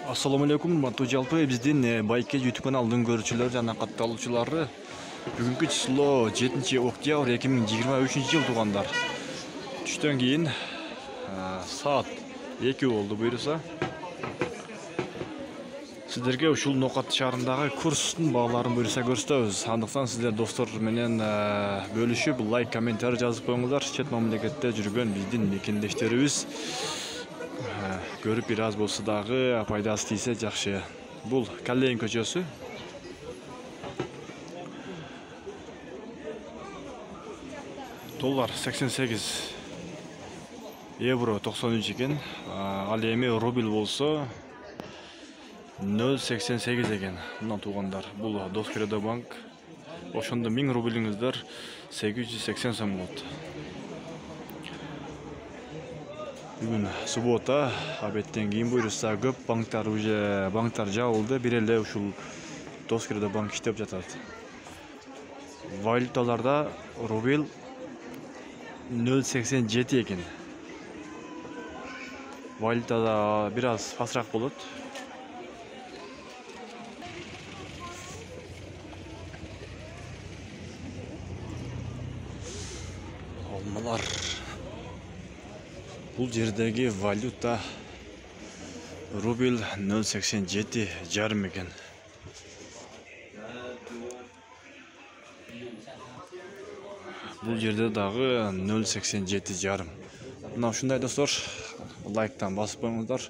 Assalamu alaikum, урматтуу жалпы биздин Байке YouTube каналынын көрүүчүлөрү жана катталуучулары. Бүгүнкү число 7-октябрь 2023-жыл туугандар. Түштөн кийин саат 2 болду буйруса. Сиздерге ушул Нокат шаарындагы курстун бааларын буйруса көрсөтөбүз. Андыктан сиздер достор менен бөлүшүп, лайк, комментарий жазып коюңуздар. Чет мамлекетте жүргөн биздин мекендештерибиз көрүп бир аз болсо дагы пайдасы тийсе жакшы. Бул Каллейн көчөсү. Доллар 88 евро 93 экен. Ал эми рубль болсо 0,88 экен. Мына туугандар, бул Доскредо банк. Ошондо 1000 рубльиңиздер 880 сом болот. Бүгүн суббота, абеттен кийин буйруса көп банктар жабылды. Бир эле ушул Доскредо банк иштеп жатат. Валюталарда рубль 0,87 экен. Валютада бир аз пасыраак болот. Алмалар. Бул жердеги валюта рубль 0,87 жарым экен. Бул жерде дагы 0,87 жарым. Мына ушундай достор, лайктан басып коюңуздар.